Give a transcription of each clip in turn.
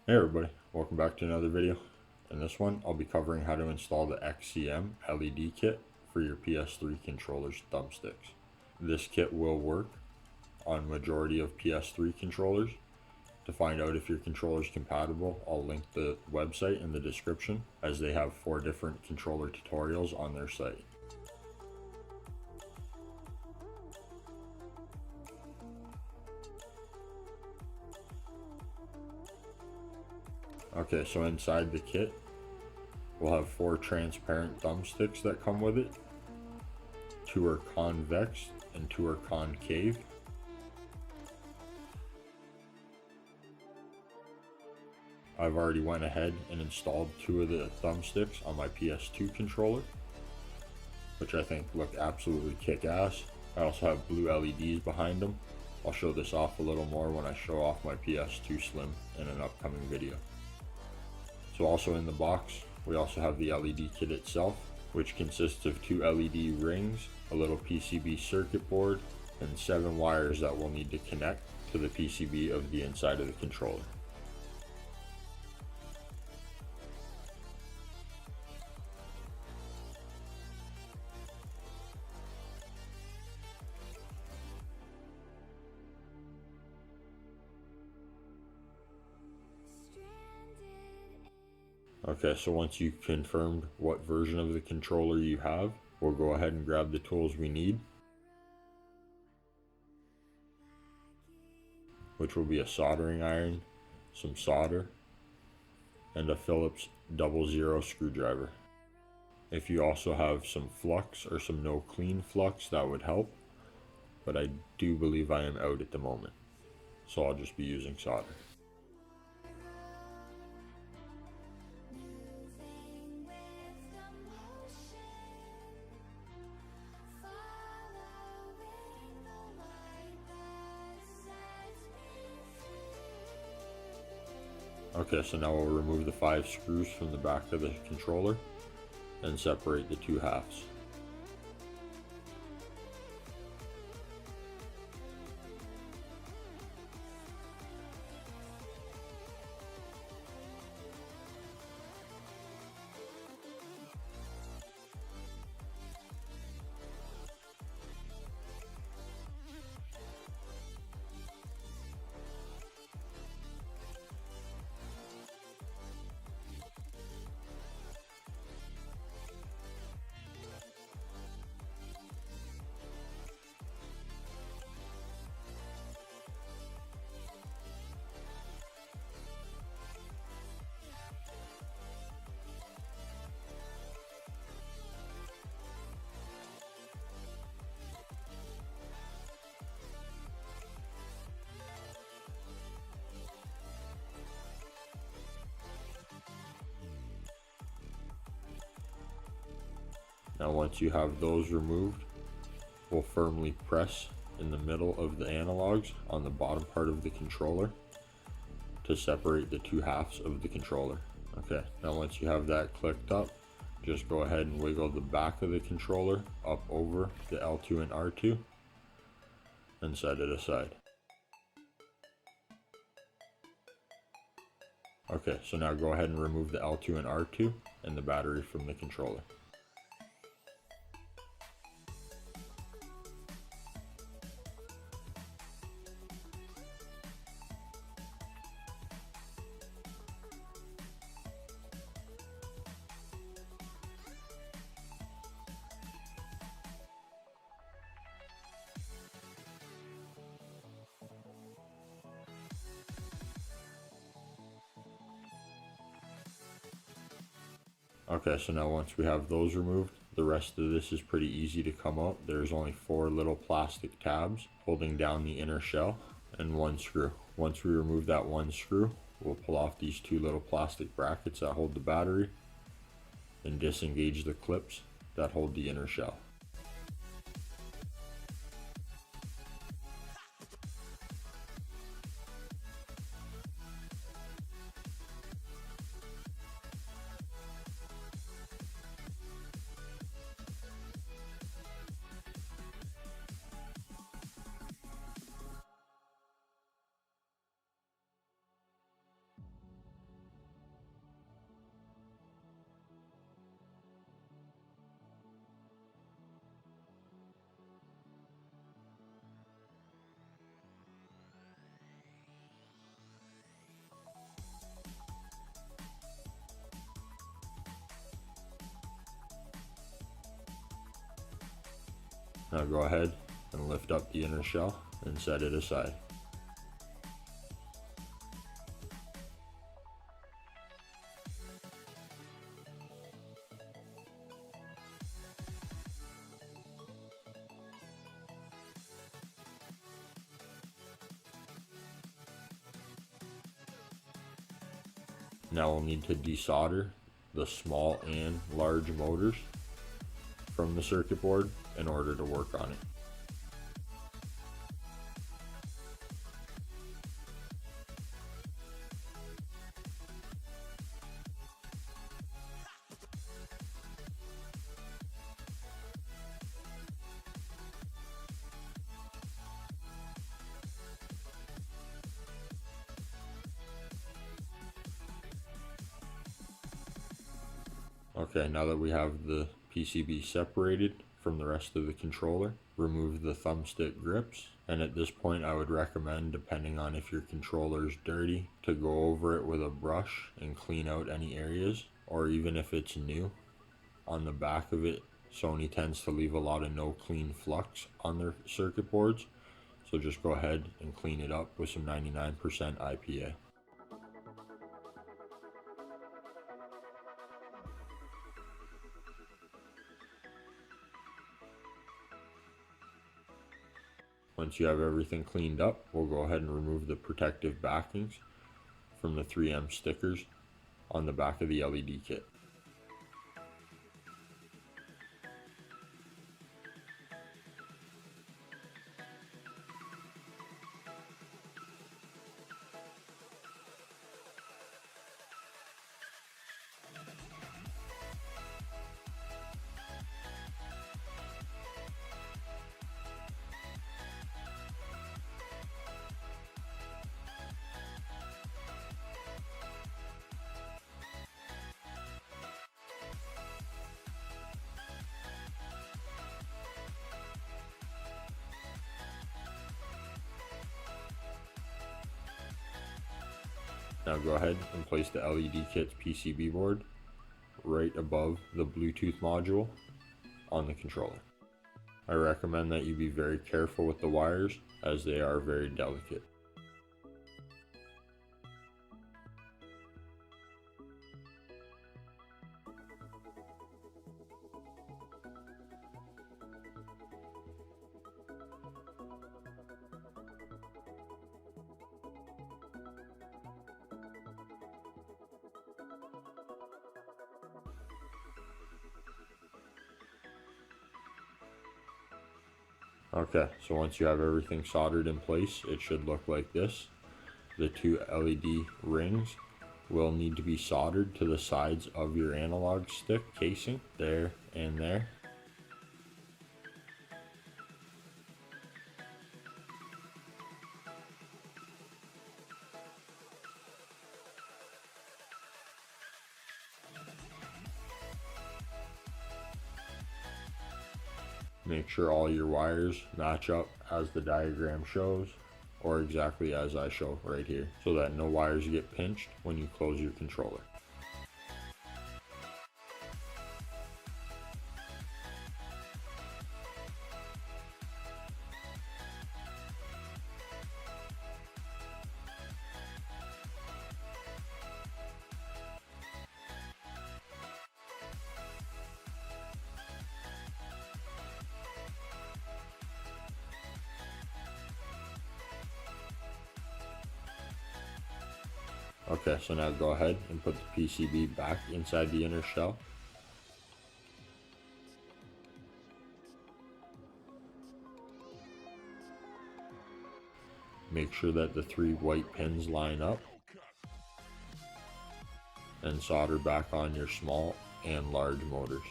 Hey everybody, welcome back to another video. In this one, I'll be covering how to install the XCM LED kit for your PS3 controller's thumbsticks. This kit will work on majority of PS3 controllers. To find out if your controller is compatible, I'll link the website in the description, as they have 4 different controller tutorials on their site. Okay, so inside the kit, we'll have 4 transparent thumbsticks that come with it. 2 are convex and 2 are concave. I've already went ahead and installed 2 of the thumbsticks on my PS2 controller, which I think look absolutely kick-ass. I also have blue LEDs behind them. I'll show this off a little more when I show off my PS2 Slim in an upcoming video. So also in the box, we also have the LED kit itself, which consists of 2 LED rings, a little PCB circuit board, and 7 wires that we'll need to connect to the PCB of the inside of the controller. Okay, so once you've confirmed what version of the controller you have, we'll go ahead and grab the tools we need, which will be a soldering iron, some solder, and a Phillips 00 screwdriver. If you also have some flux or some no clean flux, that would help, but I do believe I am out at the moment, so I'll just be using solder. Okay, so now we'll remove the 5 screws from the back of the controller and separate the 2 halves. Now once you have those removed, we'll firmly press in the middle of the analogs on the bottom part of the controller to separate the 2 halves of the controller. Okay, now once you have that clicked up, just go ahead and wiggle the back of the controller up over the L2 and R2 and set it aside. Okay, so now go ahead and remove the L2 and R2 and the battery from the controller. Okay, so now once we have those removed, the rest of this is pretty easy to come out. There's only 4 little plastic tabs holding down the inner shell and 1 screw. Once we remove that 1 screw, we'll pull off these 2 little plastic brackets that hold the battery and disengage the clips that hold the inner shell. Now go ahead and lift up the inner shell and set it aside. Now we'll need to desolder the small and large motors from the circuit board in order to work on it. Okay, now that we have the PCB separated from the rest of the controller, remove the thumbstick grips, and at this point I would recommend, depending on if your controller is dirty, to go over it with a brush and clean out any areas, or even if it's new. On the back of it, Sony tends to leave a lot of no clean flux on their circuit boards, so just go ahead and clean it up with some 99% IPA. Once you have everything cleaned up, we'll go ahead and remove the protective backings from the 3M stickers on the back of the LED kit. Now go ahead and place the LED kit's PCB board right above the Bluetooth module on the controller. I recommend that you be very careful with the wires as they are very delicate. Okay, so once you have everything soldered in place, it should look like this. The two LED rings will need to be soldered to the sides of your analog stick casing, there and there. Make sure all your wires match up as the diagram shows, or exactly as I show right here, so that no wires get pinched when you close your controller. Okay, so now go ahead and put the PCB back inside the inner shell. Make sure that the 3 white pins line up, and solder back on your small and large motors.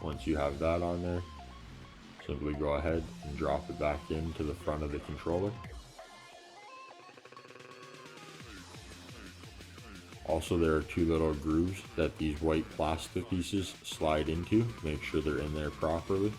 Once you have that on there, simply go ahead and drop it back into the front of the controller. Also, there are two little grooves that these white plastic pieces slide into. Make sure they're in there properly.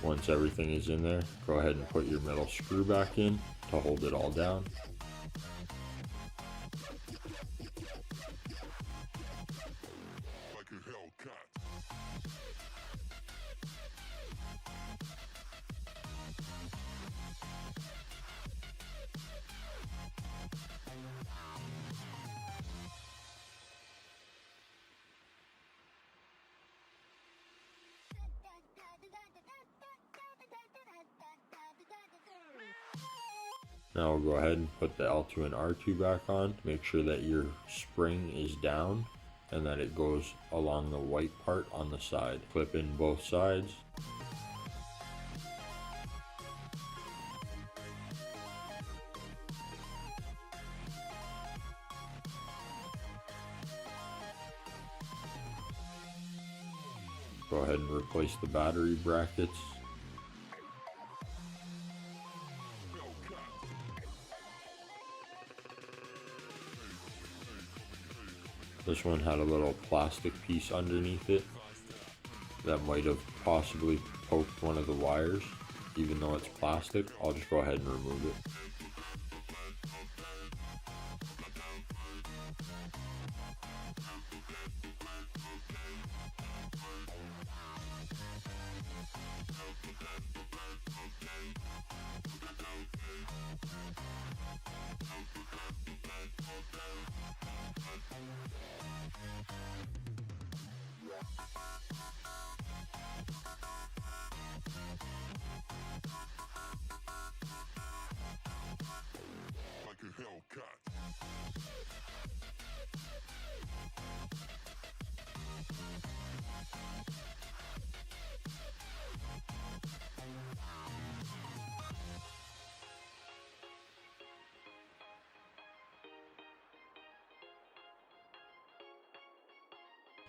Once everything is in there, go ahead and put your middle screw back in to hold it all down. Now we'll go ahead and put the L2 and R2 back on. Make sure that your spring is down and that it goes along the white part on the side. Clip in both sides. Go ahead and replace the battery brackets. This one had a little plastic piece underneath it that might have possibly poked one of the wires. Even though it's plastic, I'll just go ahead and remove it.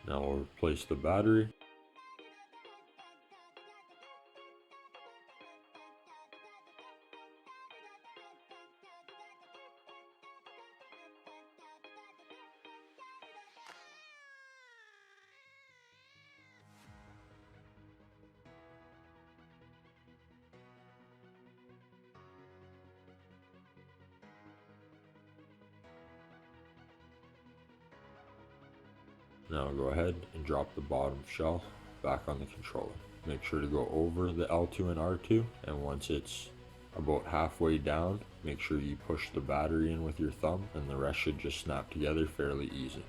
Now we'll replace the battery. Now go ahead and drop the bottom shell back on the controller. Make sure to go over the L2 and R2, and once it's about halfway down, make sure you push the battery in with your thumb, and the rest should just snap together fairly easy.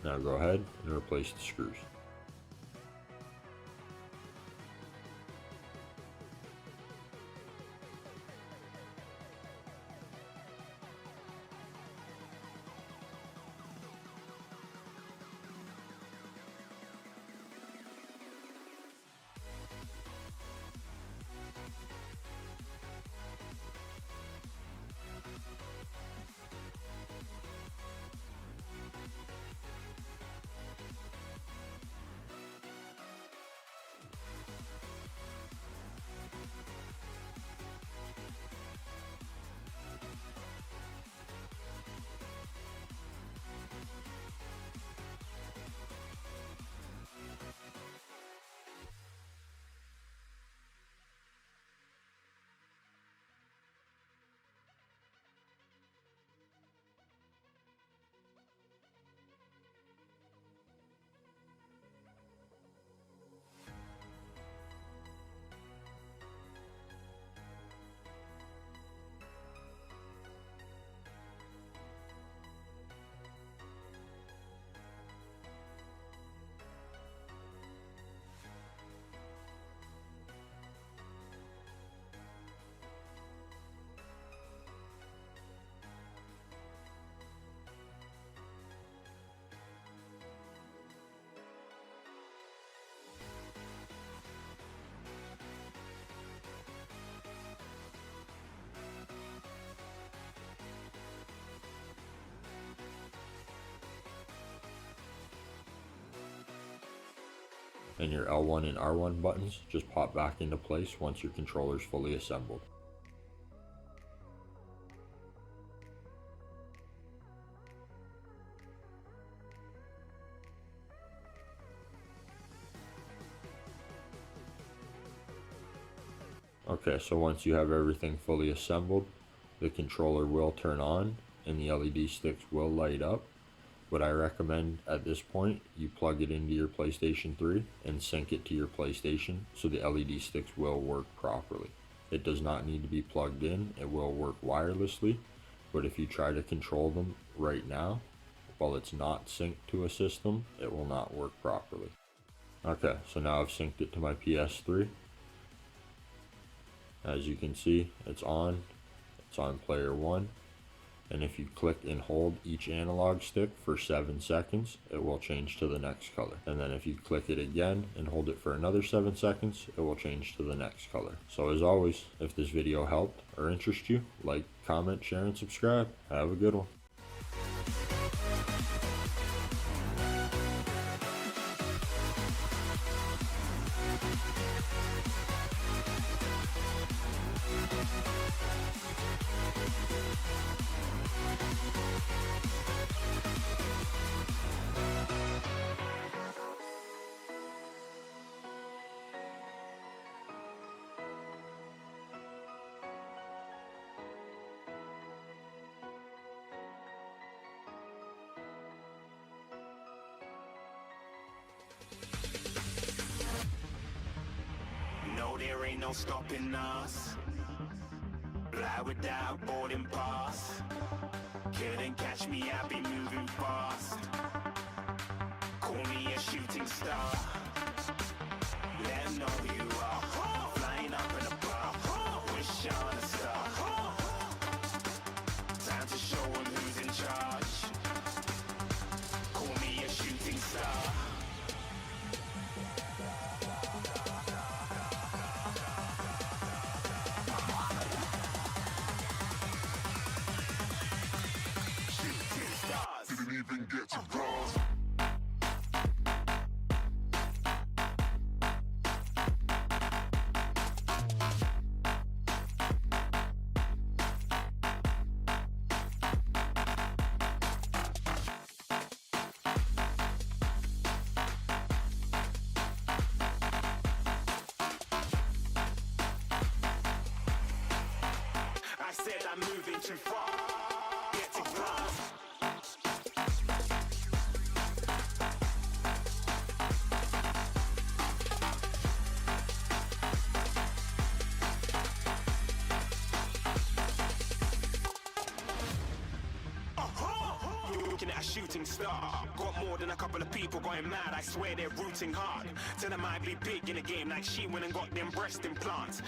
Now go ahead and replace the screws. and your L1 and R1 buttons just pop back into place once your controller is fully assembled. Okay, so once you have everything fully assembled, the controller will turn on and the LED sticks will light up. What I recommend at this point, you plug it into your PlayStation 3 and sync it to your PlayStation so the LED sticks will work properly. It does not need to be plugged in, it will work wirelessly, but if you try to control them right now, while it's not synced to a system, it will not work properly. Okay, so now I've synced it to my PS3. As you can see, it's on player 1. And if you click and hold each analog stick for 7 seconds, it will change to the next color. And then if you click it again and hold it for another 7 seconds, it will change to the next color. So as always, if this video helped or interests you, like, comment, share, and subscribe. Have a good one. No, there ain't no stopping us. Fly without boarding pass. Couldn't catch me, I be moving fast. Call me a shooting star. Let 'em know who you are. Flying up in a bar. Wish on a star. Time to show 'em who's in charge. Call me a shooting star. Didn't even get to cross. I said I'm moving too far. Get to cross. You're looking at a shooting star. Got more than a couple of people going mad. I swear they're rooting hard. Tell them I'd be big in the game like she went and got them breast implants.